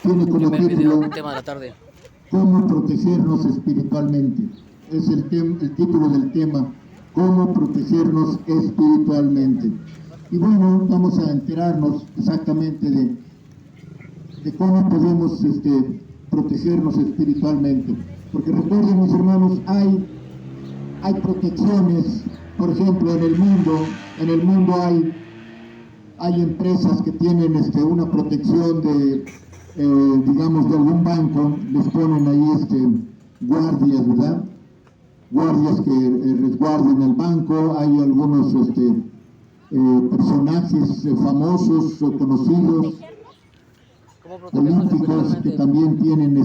tiene como título tema de la tarde. ¿Cómo protegernos espiritualmente? Es el título del tema, ¿cómo protegernos espiritualmente? Y bueno, vamos a enterarnos exactamente de cómo podemos protegernos espiritualmente. Porque recuerden, mis hermanos, hay protecciones, por ejemplo, en el mundo hay empresas que tienen una protección digamos, de algún banco, les ponen ahí guardias, ¿verdad? Guardias que resguarden el banco. Hay algunos personajes famosos o conocidos, políticos, que también tienen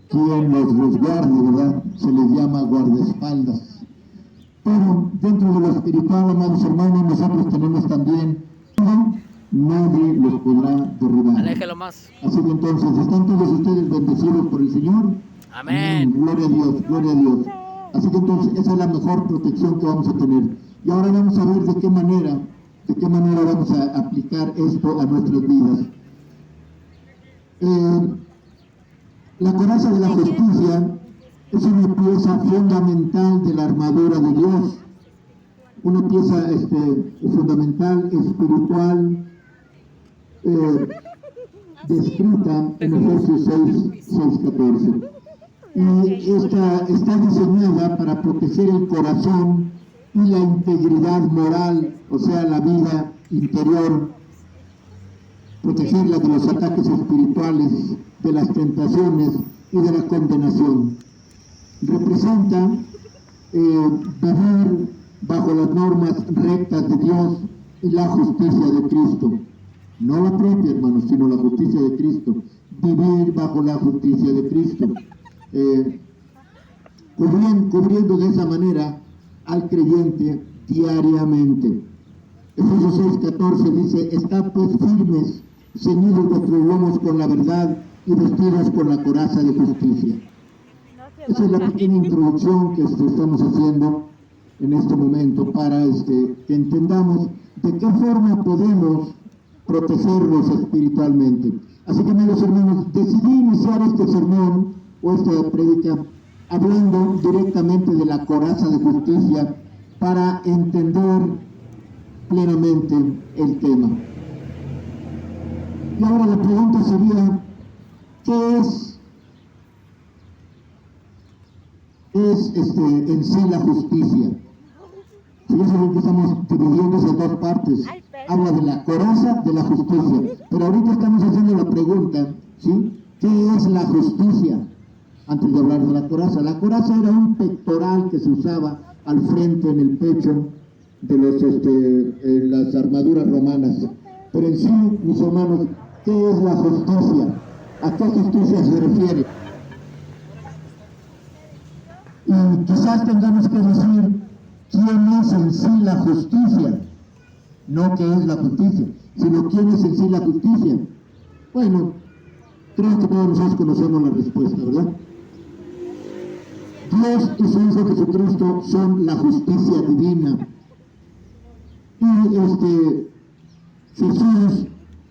quien los resguarde, ¿verdad? Se les llama guardaespaldas. Pero dentro de lo espiritual, amados hermanos, nosotros tenemos también, nadie los podrá derribar. Aléjalo más. Así que entonces, ¿están todos ustedes bendecidos por el Señor? Amén. Gloria a Dios, gloria a Dios. Así que entonces, esa es la mejor protección que vamos a tener. Y ahora vamos a ver de qué manera vamos a aplicar esto a nuestras vidas. La coraza de la justicia es una pieza fundamental de la armadura de Dios, una pieza fundamental, espiritual, descrita en Efesios 6:14. Y está diseñada para proteger el corazón y la integridad moral, o sea, la vida interior, protegerla de los ataques espirituales, de las tentaciones y de la condenación. Representa vivir bajo las normas rectas de Dios y la justicia de Cristo. No la propia, hermanos, sino la justicia de Cristo. Vivir bajo la justicia de Cristo. Cubriendo de esa manera al creyente diariamente. Efesios 6:14 dice: estad pues firmes, ceñidos vuestros lomos con la verdad y vestidos con la coraza de justicia. Esa es la pequeña introducción que estamos haciendo en este momento para que entendamos de qué forma podemos protegernos espiritualmente. Así que, amigos hermanos, decidí iniciar este sermón o esta prédica hablando directamente de la coraza de justicia para entender plenamente el tema. Y ahora la pregunta sería, ¿qué es en sí la justicia? Fíjense que estamos dividiendo esas dos partes. Habla de la coraza de la justicia, pero ahorita estamos haciendo la pregunta, ¿sí? ¿Qué es la justicia? Antes de hablar de la coraza. La coraza era un pectoral que se usaba al frente, en el pecho de las armaduras romanas. Pero en sí, mis hermanos, ¿qué es la justicia? ¿A qué justicia se refiere? Y quizás tengamos que decir quién es en sí la justicia, no qué es la justicia, sino quién es en sí la justicia. Bueno, creo que todos nosotros conocemos la respuesta, ¿verdad? Dios y su Hijo Jesucristo son la justicia divina. Y Jesús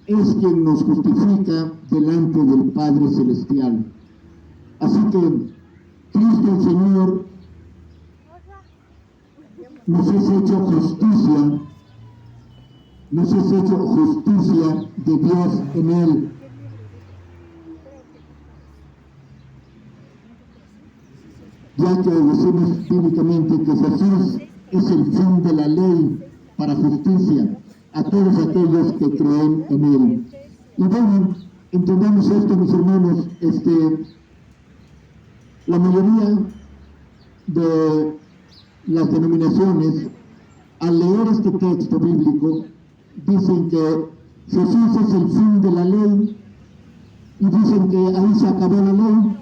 es quien nos justifica delante del Padre Celestial. Así que Cristo el Señor nos es hecho justicia de Dios en Él. Ya que decimos bíblicamente que Jesús es el fin de la ley para justicia a todos aquellos que creen en Él. Y bueno, entendamos esto, mis hermanos, la mayoría de las denominaciones, al leer este texto bíblico, dicen que Jesús es el fin de la ley y dicen que ahí se acabó la ley,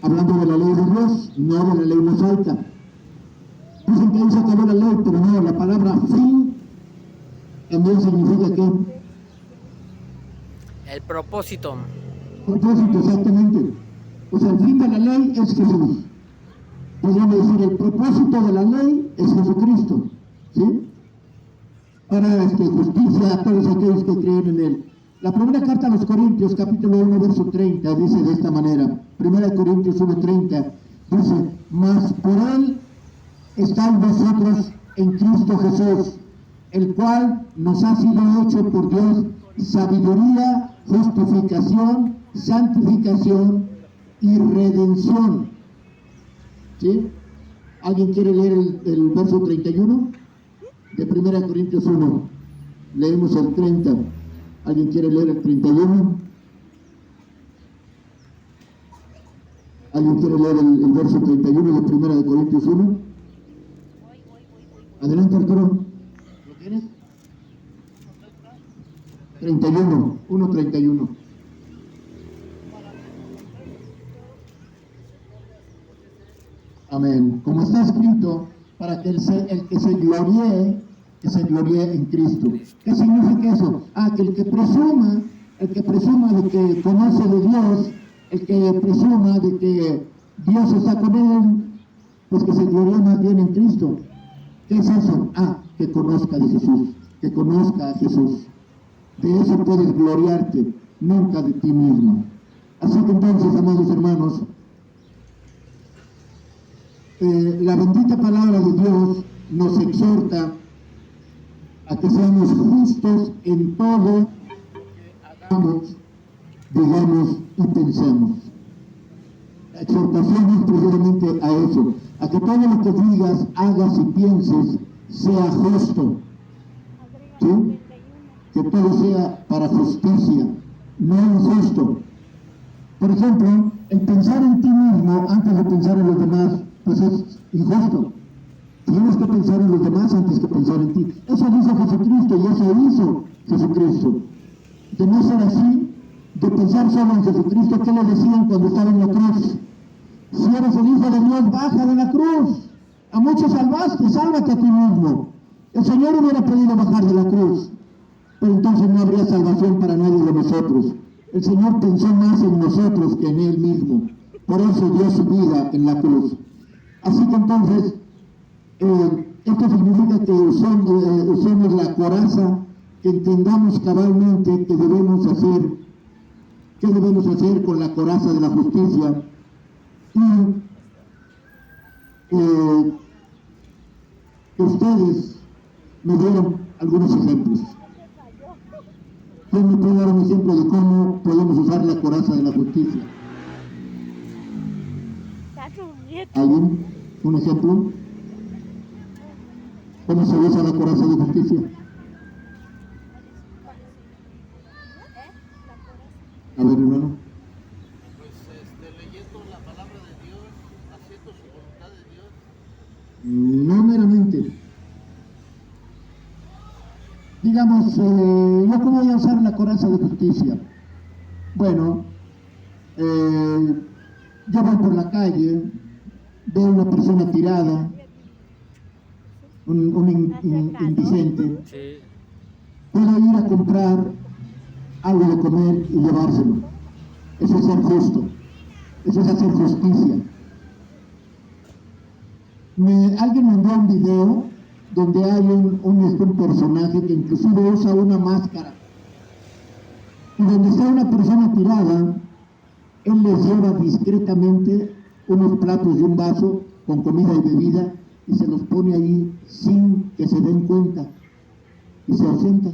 hablando de la ley de Dios, no de la ley mosaica. Dicen que ahí se acabó la ley, pero no, la palabra fin también significa que el propósito. Propósito, exactamente. O sea, el fin de la ley es Jesús. Podríamos decir, el propósito de la ley es Jesucristo, ¿sí? Para justicia a todos aquellos que creen en Él. La primera carta a los Corintios, capítulo 1, verso 30, dice de esta manera. 1 Corintios 1:30 dice: mas por él estáis vosotros en Cristo Jesús, el cual nos ha sido hecho por Dios sabiduría, justificación, santificación y redención. ¿Sí? ¿Alguien quiere leer el verso 31? De 1 Corintios 1. Leemos el 30. ¿Alguien quiere leer el 31? ¿Alguien quiere leer el verso 31 de 1 Corintios 1? Adelante, Arturo. ¿Lo tienes? 31, 1:31. Amén. Como está escrito, para que el que se gloríe en Cristo. ¿Qué significa eso? Que el que presuma de que conoce de Dios, el que presuma de que Dios está con él, pues que se gloríe más bien en Cristo. ¿Qué es eso? Que conozca de Jesús, que conozca a Jesús. De eso puedes gloriarte, nunca de ti mismo. Así que entonces, amados hermanos, la bendita palabra de Dios nos exhorta a que seamos justos en todo lo que hagamos, digamos y pensemos. La exhortación es precisamente a eso, a que todo lo que digas, hagas y pienses sea justo, ¿sí? Que todo sea para justicia, no injusto. Por ejemplo, el pensar en ti mismo antes de pensar en los demás, pues es injusto. Tienes que pensar en los demás antes que pensar en ti. Eso dice Jesucristo y eso hizo Jesucristo. De no ser así, de pensar solo en Jesucristo, ¿qué le decían cuando estaba en la cruz? Si eres el Hijo de Dios, baja de la cruz. A muchos salvaste, sálvate a ti mismo. El Señor hubiera podido bajar de la cruz, pero entonces no habría salvación para nadie de nosotros. El Señor pensó más en nosotros que en Él mismo. Por eso dio su vida en la cruz. Así que entonces, esto significa que usemos la coraza, que entendamos cabalmente qué debemos hacer con la coraza de la justicia. Y que ustedes me dieron algunos ejemplos. ¿Quién me puede dar un ejemplo de cómo podemos usar la coraza de la justicia? ¿Alguien? ¿Un ejemplo? ¿Cómo se usa la coraza de justicia? A ver, hermano. Leyendo la palabra de Dios, haciendo su voluntad de Dios. No meramente. Digamos, ¿yo cómo voy a usar la coraza de justicia? Bueno, yo voy por la calle, veo una persona tirada, un indigente, Sí. puedo ir a comprar algo de comer y llevárselo. Eso es ser justo, eso es hacer justicia. Alguien me envió un video donde hay un personaje que inclusive usa una máscara, y donde está una persona tirada, él les lleva discretamente unos platos y un vaso con comida y bebida y se los pone ahí sin que se den cuenta y se ausenta.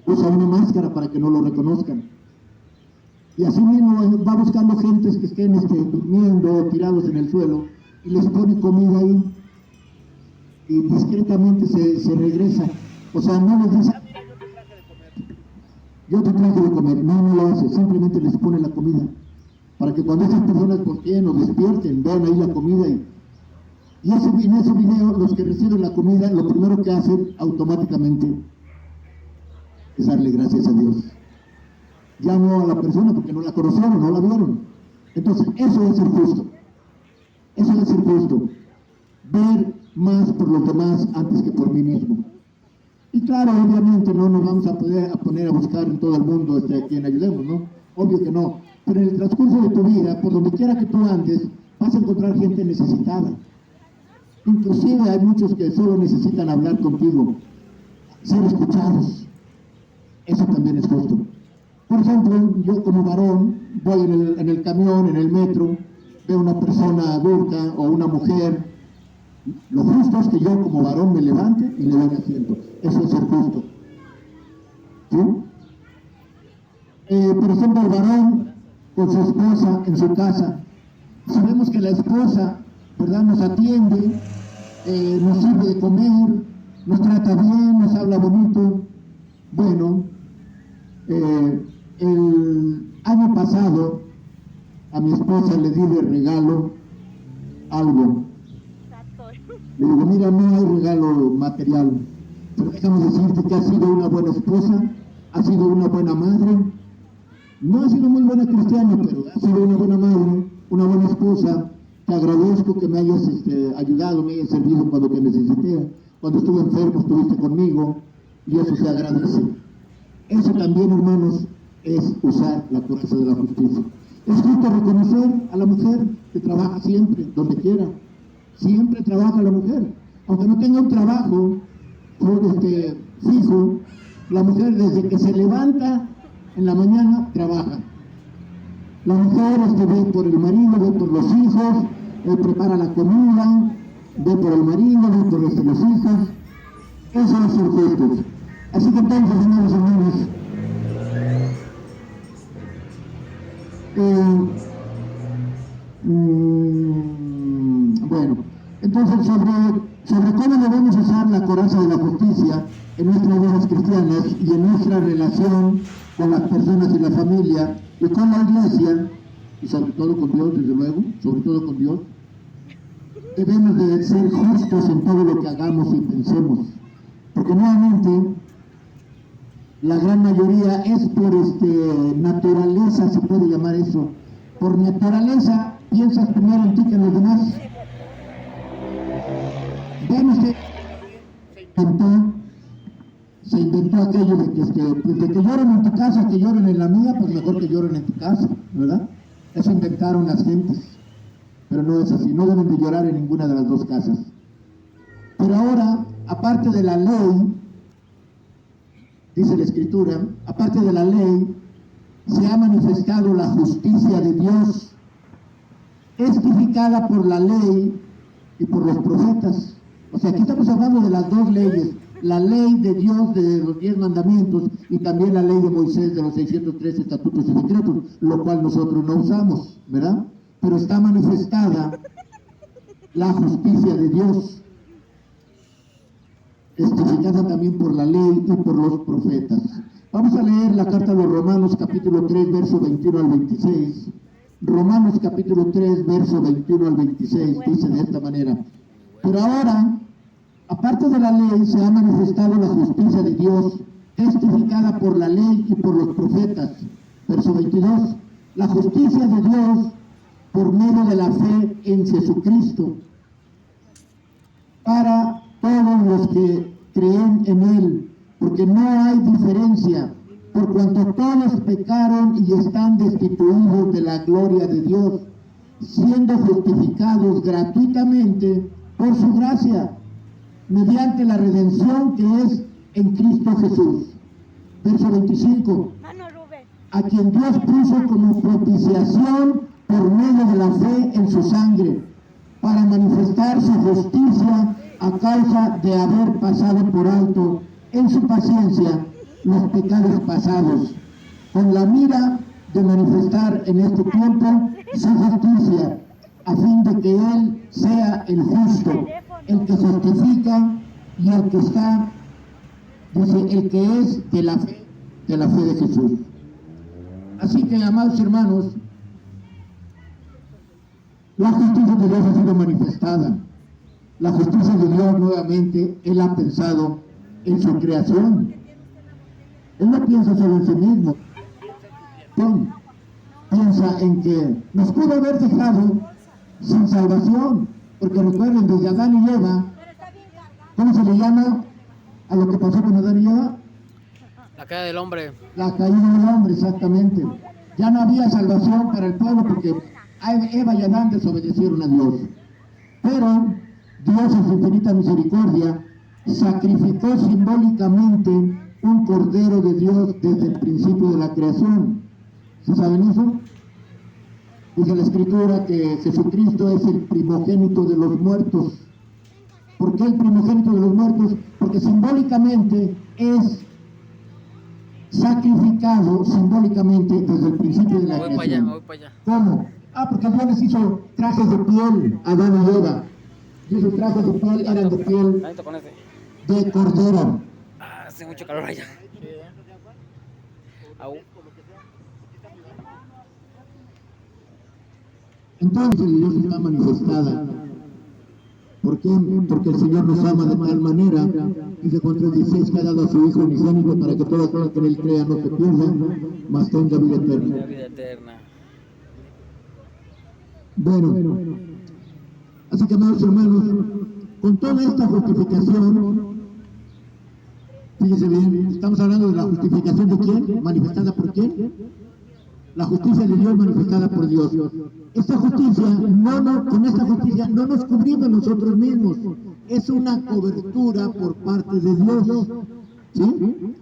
Usa una máscara para que no lo reconozcan. Y así mismo va buscando gentes que estén durmiendo o tirados en el suelo y les pone comida ahí y discretamente se regresa. O sea, no les dice: yo te traje de comer. No lo hace, simplemente les pone la comida para que cuando esas personas volteen o despierten, vean ahí la comida y en ese video los que reciben la comida, lo primero que hacen automáticamente es darle gracias a Dios. Ya no a la persona porque no la conocieron, no la vieron. Entonces, eso es ser justo. Eso es ser justo. Ver más por los demás antes que por mí mismo. Y claro, obviamente no nos vamos a poner a buscar en todo el mundo a quien ayudemos, ¿no? Obvio que no. Pero en el transcurso de tu vida, por donde quiera que tú andes, vas a encontrar gente necesitada. Inclusive hay muchos que solo necesitan hablar contigo, ser escuchados. Eso también es justo. Por ejemplo, yo como varón voy en el camión, en el metro, veo una persona adulta o una mujer. Lo justo es que yo como varón me levante y le doy asiento. Eso es ser justo. ¿Sí? Por ejemplo, el varón con su esposa en su casa. Si vemos que la esposa, ¿verdad?, nos atiende, nos sirve de comer, nos trata bien, nos habla bonito. Bueno, el año pasado a mi esposa le di de regalo algo. Le digo, mira, no hay regalo material, pero déjame decirte que ha sido una buena esposa, ha sido una buena madre. No ha sido muy buena cristiana, pero ha sido una buena madre, una buena esposa. Te agradezco que me hayas ayudado, me hayas servido cuando te necesité. Cuando estuve enfermo estuviste conmigo y eso se agradece. Eso también, hermanos, es usar la coraza de la justicia. Es justo reconocer a la mujer que trabaja siempre, donde quiera. Siempre trabaja la mujer. Aunque no tenga un trabajo fijo, la mujer desde que se levanta en la mañana trabaja. La mujer ve por el marido, ve por los hijos, prepara la comida, ve por el marido, ve por los hijos. Eso es ser justos. Así que entonces, señores hermanos, bueno, entonces sobre cómo debemos usar la coraza de la justicia en nuestras vidas cristianas y en nuestra relación con las personas y la familia y con la iglesia, y sobre todo con Dios, desde luego, sobre todo con Dios, debemos de ser justos en todo lo que hagamos y pensemos, porque nuevamente la gran mayoría es por naturaleza, se puede llamar eso, por naturaleza piensas primero en ti que en los demás. Ven usted, se inventó aquello de que lloren en tu casa, que lloren en la mía, pues mejor que lloren en tu casa, ¿verdad? Eso inventaron las gentes, pero no es así, no deben de llorar en ninguna de las dos casas. Pero ahora, aparte de la ley, dice la Escritura, aparte de la ley, se ha manifestado la justicia de Dios, testificada por la ley y por los profetas. O sea, aquí estamos hablando de las dos leyes, la ley de Dios de los 10 mandamientos y también la ley de Moisés de los 613 estatutos y decretos, lo cual nosotros no usamos, ¿verdad? Pero está manifestada la justicia de Dios, testificada también por la ley y por los profetas. Vamos a leer la carta a los Romanos capítulo 3, verso 21 al 26. Romanos capítulo 3, verso 21 al 26, dice de esta manera: pero ahora, aparte de la ley, se ha manifestado la justicia de Dios, testificada por la ley y por los profetas. Verso 22, la justicia de Dios por medio de la fe en Jesucristo, para todos los que creen en Él, porque no hay diferencia, por cuanto todos pecaron y están destituidos de la gloria de Dios, siendo justificados gratuitamente por su gracia, mediante la redención que es en Cristo Jesús. Verso 25, a quien Dios puso como propiciación por medio de la fe en su sangre, para manifestar su justicia a causa de haber pasado por alto en su paciencia los pecados pasados, con la mira de manifestar en este tiempo su justicia, a fin de que Él sea el justo, el que justifica y el que está, dice, el que es de la fe de Jesús. Así que, amados hermanos, la justicia de Dios ha sido manifestada. La justicia de Dios, nuevamente, Él ha pensado en su creación. Él no piensa solo en sí mismo. Piensa en que nos pudo haber dejado sin salvación, porque recuerden, desde Adán y Eva, ¿cómo se le llama a lo que pasó con Adán y Eva? La caída del hombre. La caída del hombre, exactamente. Ya no había salvación para el pueblo porque Eva y Adán desobedecieron a Dios. Pero Dios, en su infinita misericordia, sacrificó simbólicamente un cordero de Dios desde el principio de la creación. ¿Sí saben eso? Dice la Escritura que Jesucristo es el primogénito de los muertos. ¿Por qué el primogénito de los muertos? Porque simbólicamente es sacrificado simbólicamente desde el principio de la Me voy para allá, creación. me voy para allá. ¿Cómo? Porque Dios les hizo trajes de piel a Adán y Eva. Y esos trajes de piel eran de piel Ahorita con este. de cordero. Ah, hace mucho calor allá. Au. Entonces Dios está manifestada. ¿Por qué? Porque el Señor nos ama de tal manera, dice Juan 3:16, que ha dado a su Hijo unigénito para que todo aquel que en él crea no se pierda, mas tenga vida eterna. La vida eterna. Bueno, así que amados hermanos, con toda esta justificación, fíjese bien, estamos hablando de la justificación de quién, manifestada por quién, la justicia de Dios manifestada por Dios. Esta justicia, con esta justicia no nos cubrimos nosotros mismos, es una cobertura por parte de Dios, ¿sí?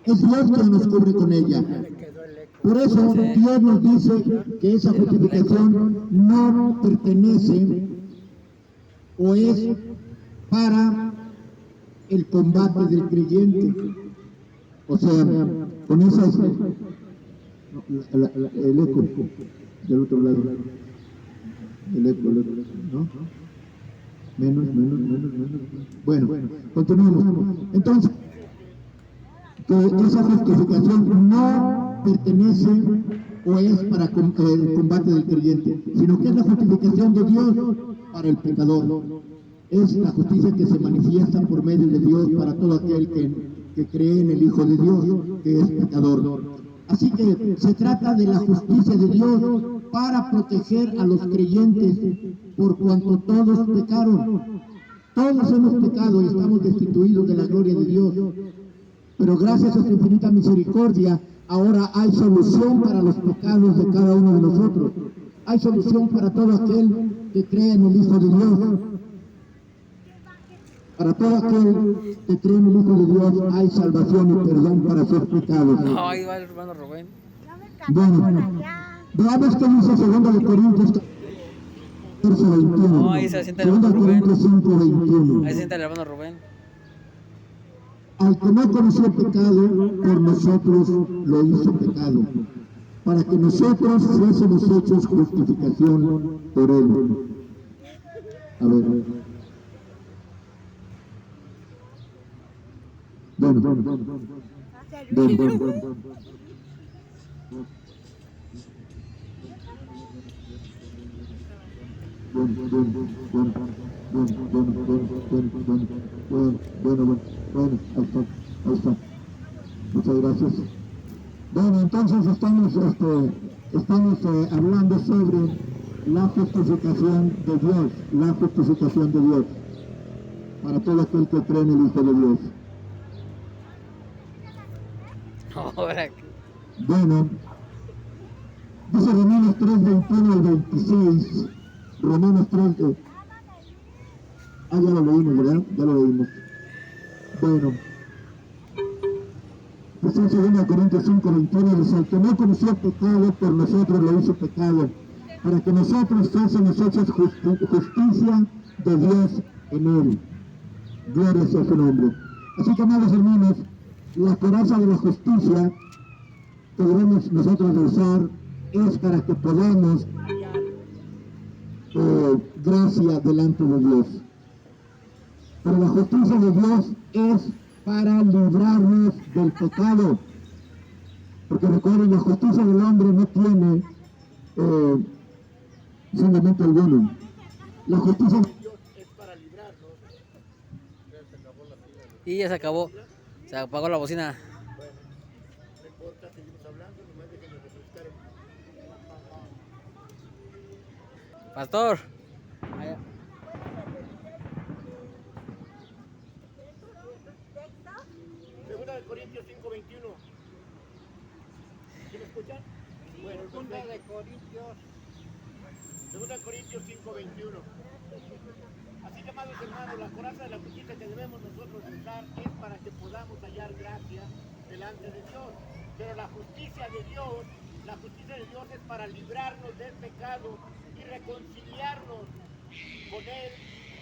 Es Dios quien nos cubre con ella. Por eso Dios nos dice que esa justificación no pertenece o es para el combate del creyente. O sea, con esas, el eco del otro lado, el eco, ¿no? Menos. Bueno, continuamos. Entonces, que esa justificación no pertenece o es para el combate del creyente, sino que es la justificación de Dios para el pecador. Es la justicia que se manifiesta por medio de Dios para todo aquel que cree en el Hijo de Dios, que es pecador. Así que se trata de la justicia de Dios para proteger a los creyentes, por cuanto todos pecaron. Todos hemos pecado y estamos destituidos de la gloria de Dios. Pero gracias a su infinita misericordia, ahora hay solución para los pecados de cada uno de nosotros. Hay solución para todo aquel que cree en el Hijo de Dios. Para todo aquel que cree en el Hijo de Dios hay salvación y perdón para sus pecados. No, ahí va el hermano Rubén. Bueno, veamos qué dice 2 de Corintios 14:21. No, ahí se sienta el 2 de hermano Rubén. Corintios 5:21. Ahí se sienta el hermano Rubén. Al que no conoció pecado, por nosotros lo hizo pecado, para que nosotros fuésemos hechos justificación por él. A ver. Bueno. Bueno, ahí está. Muchas gracias. Bueno, entonces estamos hablando sobre la justificación de Dios, para todo aquel que cree en el Hijo de Dios. Ahora. Bueno, dice Romanos 3:21 al 26. Romanos 3. Ya lo leímos, ¿verdad? Ya lo leímos. Bueno. Pues en 2 Corintios 5:21 dice: el que no conoció pecado, por nosotros lo hizo pecado, para que nosotros fuésemos hechos justicia de Dios en él. Gloria sea su nombre. Así que, amados hermanos, la coraza de la justicia que debemos nosotros usar es para que podamos gracia delante de Dios. Pero la justicia de Dios es para librarnos del pecado. Porque recuerden, la justicia del hombre no tiene fundamento alguno. La justicia de Dios es para librarnos. Ya se acabó la fila. Y ya se acabó. Se apagó la bocina. Bueno, no importa, seguimos hablando, nomás déjenme refrescar el... Pastor. Allá. Segunda de Corintios 5:21. ¿Sí me escuchan? Bueno, Segunda de Corintios 5:21. Así que, amados hermanos, la coraza de la justicia que debemos nosotros usar es para que podamos hallar gracia delante de Dios. Pero la justicia de Dios es para librarnos del pecado y reconciliarnos con Él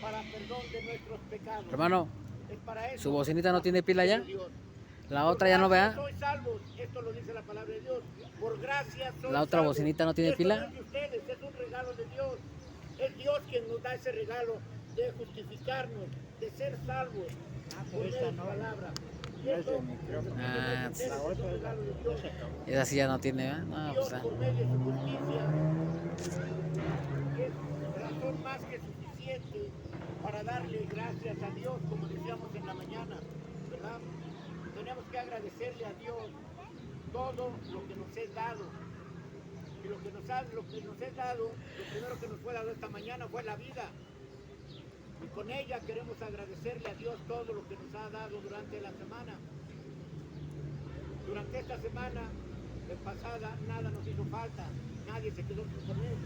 para perdón de nuestros pecados. Hermano, Es para eso. ¿su bocinita no tiene pila ya? Dios. La Por otra ya no gracia vea. sois salvos, esto lo dice la palabra de Dios. Por gracia sois La otra salvos. bocinita no tiene Esto pila. no es de ustedes, es un regalo de Dios. Es Dios quien nos da ese regalo de justificarnos, de ser salvos por medio de su palabra. Y esto Ah, es un regalo de Dios. esa sí ya no tiene, ¿verdad? No, Dios, pues, ah. por medio de su justicia, es razón más que suficiente para darle gracias a Dios, como decíamos en la mañana, ¿verdad? Tenemos que agradecerle a Dios todo lo que nos es dado. Y lo que nos es dado, lo primero que nos fue dado esta mañana fue la vida. Y con ella queremos agradecerle a Dios todo lo que nos ha dado durante la semana. Durante esta semana pasada nada nos hizo falta, nadie se quedó sin comer.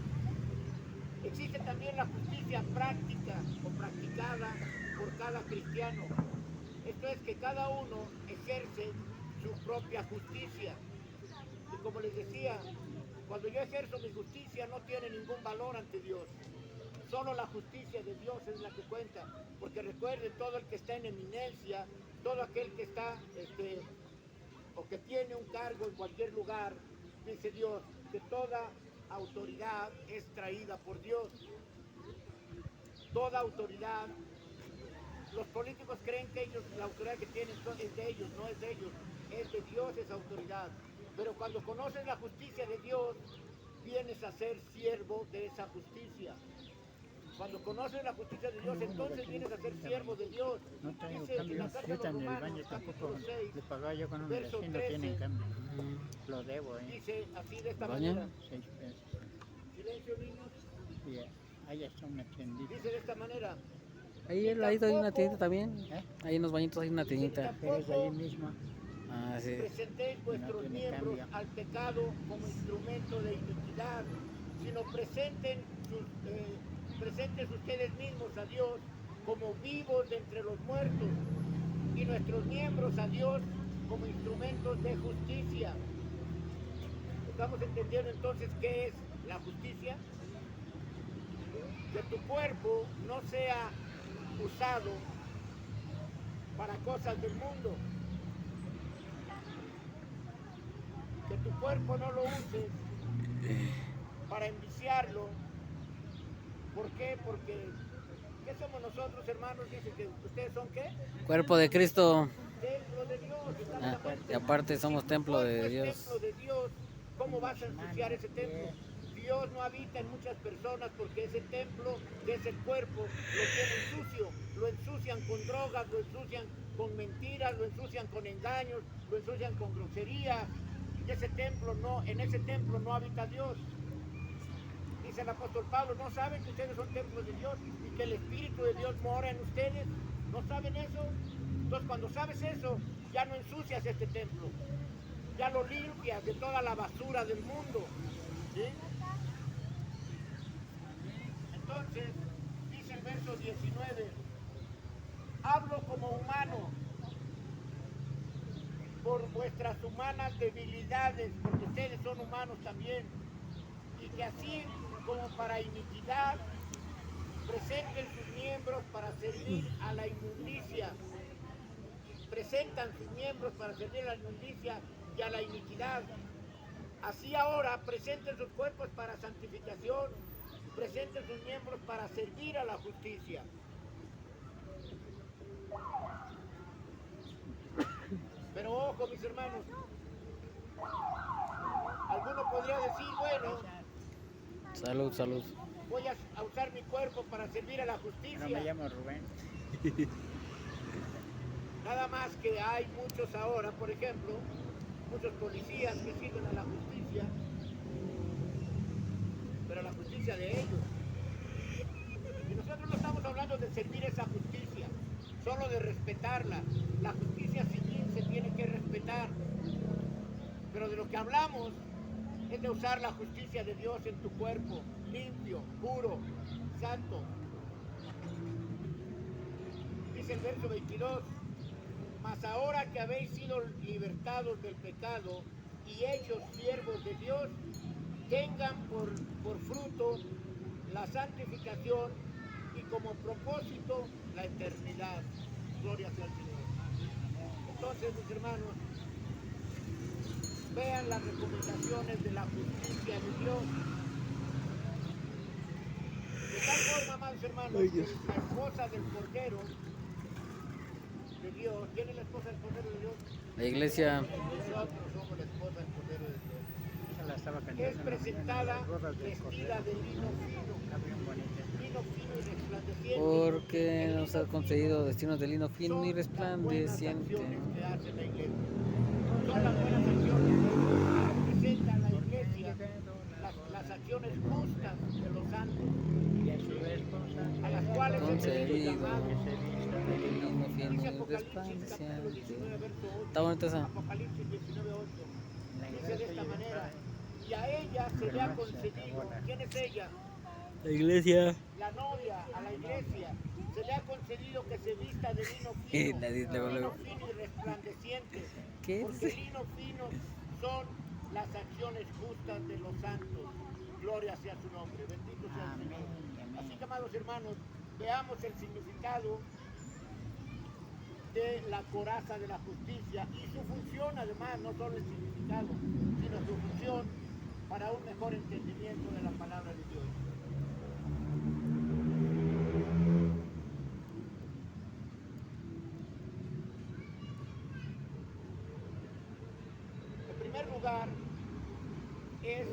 Existe también la justicia práctica o practicada por cada cristiano. Esto es que cada uno ejerce su propia justicia. Y como les decía, cuando yo ejerzo mi justicia no tiene ningún valor ante Dios. Solo la justicia de Dios es la que cuenta. Porque recuerden, todo el que está en eminencia, todo aquel que está o que tiene un cargo en cualquier lugar, dice Dios, que toda autoridad es traída por Dios. Toda autoridad. Los políticos creen que ellos, la autoridad que tienen es de ellos, no es de ellos, es de Dios esa autoridad. Pero cuando conoces la justicia de Dios, vienes a ser siervo de esa justicia. Cuando conoces la justicia de Dios, entonces vienes a ser siervo de Dios. No traigo Dice en la cambio, carta yo a los en el Romanos, baño tampoco capítulo 6, le pagaba yo con un verso vecino, 13, tienen cambio. Lo debo, dice así de esta ¿Baño? manera. 6 pesos. Silencio, niños. Y ahí está una tiendita. Dice de esta manera. Ahí al ladito hay una tiendita también. ¿Eh? Ahí en los bañitos hay una tiendita. Pero es ahí mismo. Ah, sí. Presentéis vuestros tiene miembros cambio. al pecado como instrumento de iniquidad, sino presenten ustedes mismos a Dios como vivos de entre los muertos y nuestros miembros a Dios como instrumentos de justicia. ¿Estamos entendiendo entonces qué es la justicia? Que tu cuerpo no sea usado para cosas del mundo. Que tu cuerpo no lo uses para enviciarlo. ¿Por qué? Porque ¿qué somos nosotros, hermanos? Dice que ustedes son ¿qué? Cuerpo de Cristo. Templo de Dios, Ah, exactamente. y aparte somos Si tu templo de cuerpo es Dios. templo de Dios, ¿cómo vas a ensuciar ese templo? Dios no habita en muchas personas porque ese templo, que es el cuerpo, lo tienen sucio, lo ensucian con drogas, lo ensucian con mentiras, lo ensucian con engaños, lo ensucian con groserías. Y ese templo en ese templo no habita Dios. Dice el apóstol Pablo, ¿no saben que ustedes son templos de Dios y que el Espíritu de Dios mora en ustedes? ¿No saben eso? Entonces cuando sabes eso, ya no ensucias este templo, ya lo limpias de toda la basura del mundo. ¿Sí? Entonces, dice el verso 19, hablo como humano por vuestras humanas debilidades, porque ustedes son humanos también, y que así como para iniquidad, presenten sus miembros para servir a la inmundicia. Presentan sus miembros para servir a la inmundicia y a la iniquidad. Así ahora presenten sus cuerpos para santificación, presenten sus miembros para servir a la justicia. Pero ojo, mis hermanos, alguno podría decir, bueno, Salud, salud. voy a usar mi cuerpo para servir a la No me justicia. llamo Rubén. Nada más que hay muchos ahora, por ejemplo, muchos policías que sirven a la justicia, pero a la justicia de ellos. Y nosotros no estamos hablando de servir esa justicia, solo de respetarla. La justicia civil se tiene que respetar, pero de lo que hablamos es de usar la justicia de Dios en tu cuerpo, limpio, puro, santo. dice el verso 22, mas ahora que habéis sido libertados del pecado y hechos siervos de Dios, tengan por fruto la santificación y como propósito la eternidad. Gloria sea al Señor. Entonces, mis hermanos, vean las recomendaciones de la justicia de Dios. De tal forma, amados hermanos, que la esposa del Cordero de Dios, ¿quién es la esposa del Cordero de Dios? La iglesia. Nosotros somos la esposa del Cordero de Dios. Esa la estaba cantando Es en la mañana, presentada las bodas del vestida Cordero. de lino fino, Está bien bonita. lino fino y resplandeciente. Porque El nos ha lino concedido fino destinos de lino fino y son las buenas resplandeciente. acciones que hace la iglesia. Son las buenas acciones que presenta la iglesia, las acciones justas de los santos, Y a su esposa a las cuales hemos sido Concedido llamados. que se vista de de lino lino Dice fino y Apocalipsis capítulo 19, resplandeciente. verso 8. Está bonita esa. Apocalipsis 19, 8. La Dice de iglesia esta y manera, está y a ella se le ha Hermosa, concedido. cabona. ¿Quién es ella? La iglesia. La novia, a la iglesia. Se le ha concedido que se vista de lino Y fino, la dice luego, lino luego. fino y resplandeciente. ¿Qué Porque dice? lino fino son las acciones justas de los santos. Gloria sea su nombre. Bendito sea el Amén, Señor. amén. Así que, amados hermanos, veamos el significado de la coraza de la justicia y su función, además, no solo el significado, sino su función para un mejor entendimiento de la palabra de Dios. En primer lugar, es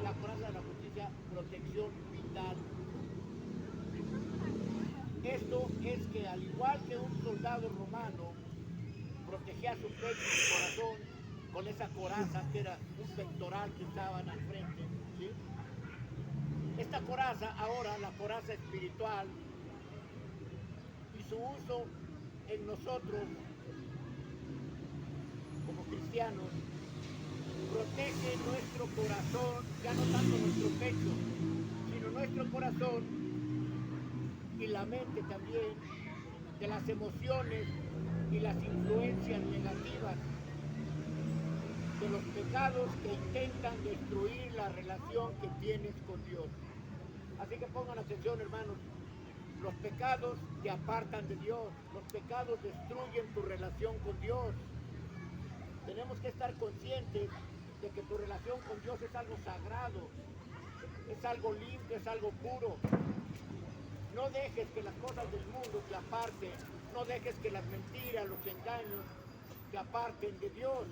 la coraza de la justicia protección vital. Esto es que al igual que un soldado romano protegía su pecho y su corazón con esa coraza que era un pectoral que usaban al frente, ¿sí? Esta coraza, ahora la coraza espiritual y su uso en nosotros como cristianos protege nuestro corazón, ya no tanto nuestro pecho, sino nuestro corazón y la mente también de las emociones y las influencias negativas de los pecados que intentan destruir la relación que tienes con Dios. Así que pongan atención, hermanos, los pecados te apartan de Dios, los pecados destruyen tu relación con Dios. Tenemos que estar conscientes de que tu relación con Dios es algo sagrado, es algo limpio, es algo puro. No dejes que las cosas del mundo te aparten, no dejes que las mentiras, los engaños te aparten de Dios.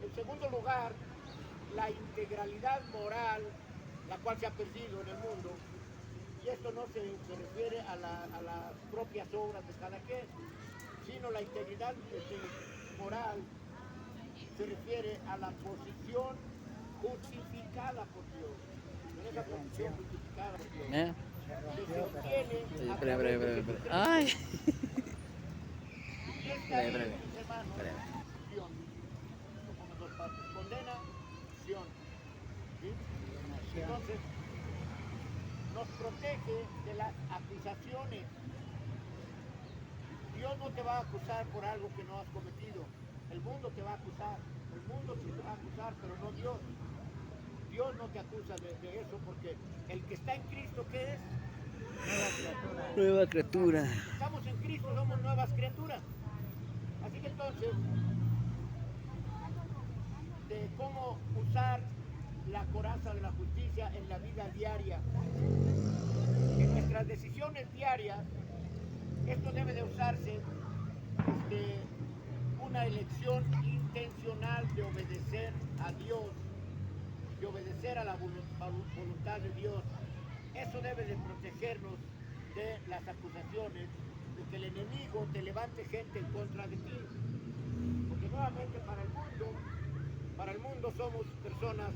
En segundo lugar, la integralidad moral, la cual se ha perdido en el mundo, y esto no se refiere a las propias obras de cada quien, sino la integridad moral se refiere a la posición justificada por Dios. En esa posición justificada por Dios. Que se obtiene Sí, a espera, través espera, de espera. Jesucristo. Ay. Y esta Breve, es, breve. mis hermanos, Breve. Sion. Como en dos partes. Condena, Sion. ¿Sí? Entonces, nos protege de las acusaciones. Dios no te va a acusar por algo que no has cometido. El mundo te va a acusar. El mundo sí te va a acusar, pero no Dios. Dios no te acusa de eso porque el que está en Cristo, ¿qué es? Nueva criatura. Estamos en Cristo, somos nuevas criaturas. Así que entonces, de cómo usar la coraza de la justicia en la vida diaria, en nuestras decisiones diarias, esto debe de usarse desde una elección intencional de obedecer a Dios, de obedecer a la voluntad de Dios. Eso debe de protegernos de las acusaciones, de que el enemigo te levante gente en contra de ti. Porque nuevamente para el mundo somos personas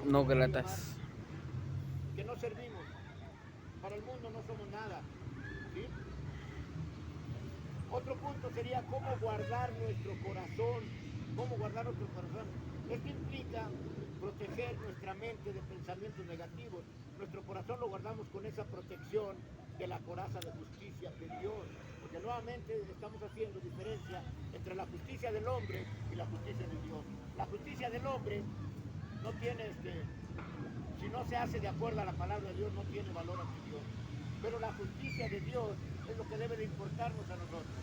No gratas. que no servimos. Para el mundo no somos nada. ¿Sí? Otro punto sería cómo guardar nuestro corazón ¿Cómo guardar nuestro corazón? Esto implica proteger nuestra mente de pensamientos negativos. Nuestro corazón lo guardamos con esa protección de la coraza de justicia de Dios. Porque nuevamente estamos haciendo diferencia entre la justicia del hombre y la justicia de Dios. La justicia del hombre no tiene, si no se hace de acuerdo a la palabra de Dios, no tiene valor ante Dios. Pero la justicia de Dios es lo que debe de importarnos a nosotros.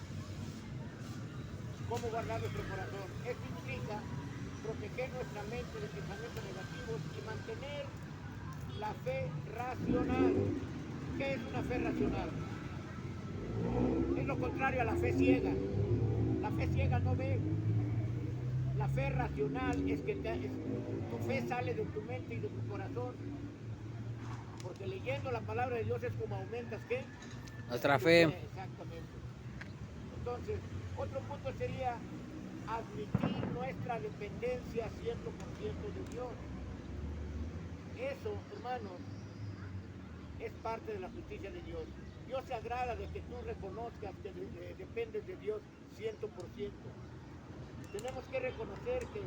¿Cómo guardar nuestro corazón? Esto implica proteger nuestra mente de pensamientos negativos y mantener la fe racional. ¿Qué es una fe racional? Es lo contrario a la fe ciega. La fe ciega no ve. La fe racional es que tu fe sale de tu mente y de tu corazón. Porque leyendo la palabra de Dios es como aumentas, ¿qué? Nuestra fe. Exactamente. Entonces, otro punto sería admitir nuestra dependencia 100% de Dios. Eso, hermanos, es parte de la justicia de Dios. Dios se agrada de que tú reconozcas que dependes de Dios 100%. Tenemos que reconocer que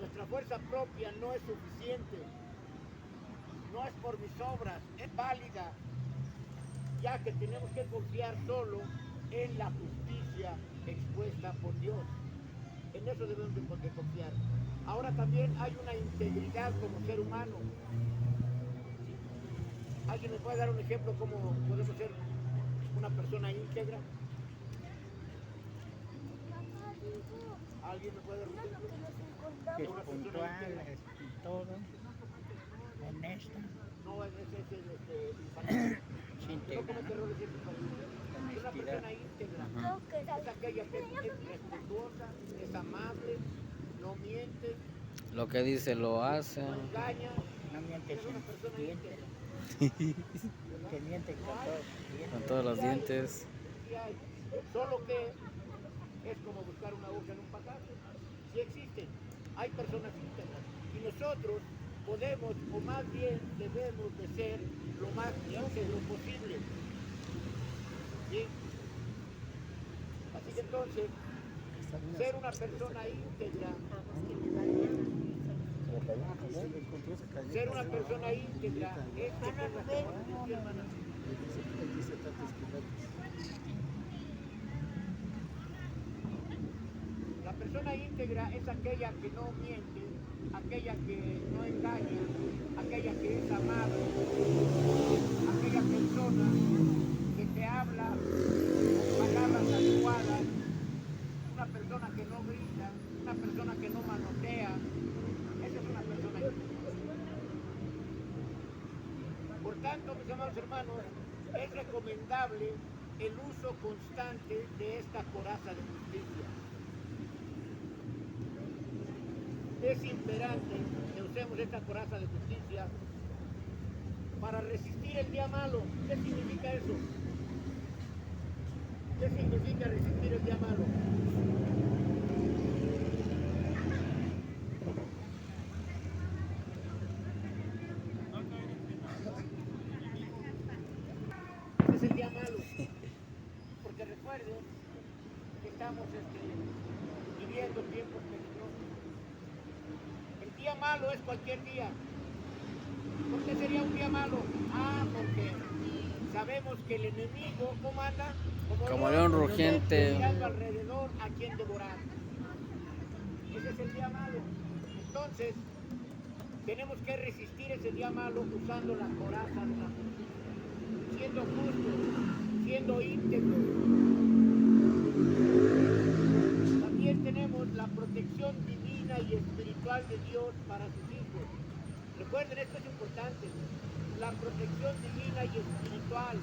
nuestra fuerza propia no es suficiente. No es por mis obras, es válida, ya que tenemos que confiar solo en la justicia expuesta por Dios. En eso debemos de confiar. Ahora también hay una integridad como ser humano. ¿Alguien me puede dar un ejemplo cómo podemos ser una persona íntegra? ¿Alguien me puede dar un ejemplo? Que es Una persona puntual, íntegra. es todo, honesta, No es infalible. No íntegra, comete ¿no? errores, es infalible. Es una Honestidad. persona íntegra. Es aquella que es respetuosa, es amable, no miente, Lo que dice lo hace. no engaña. No miente Es una sin persona dientes, íntegra. que miente con todos los Con dientes. todos los dientes. Sí hay. Solo que es como buscar una aguja en un pajazo. Sí existen, hay personas íntegras. Y nosotros podemos, o más bien debemos de ser lo más íntegro posible. ¿Sí? Así que entonces, ser una persona íntegra, ser una persona íntegra es que tenga que sí, hermana. La persona íntegra es aquella que no miente, aquella que no engaña, aquella que es amable, aquella persona que te habla con palabras adecuadas, una persona que no grita, una persona que no manotea. Esa es una persona íntegra. Por tanto, mis amados hermanos, es recomendable el uso constante de esta coraza de justicia. Es imperante que usemos esta coraza de justicia para resistir el día malo. ¿Qué significa eso? ¿Qué significa resistir el día malo? Ese es el día malo. Porque recuerden que estamos viviendo tiempos peligrosos. El día malo es cualquier día. ¿Por qué sería un día malo? Porque sabemos que el enemigo, ¿cómo anda? Como león rugiente. Mirando alrededor a quien devorar. Ese es el día malo. Entonces, tenemos que resistir ese día malo usando la coraza de la justicia, siendo justos, siendo íntegros. También tenemos la protección divina y espiritual de Dios para sus hijos. Recuerden, esto es importante. La protección divina y espiritual.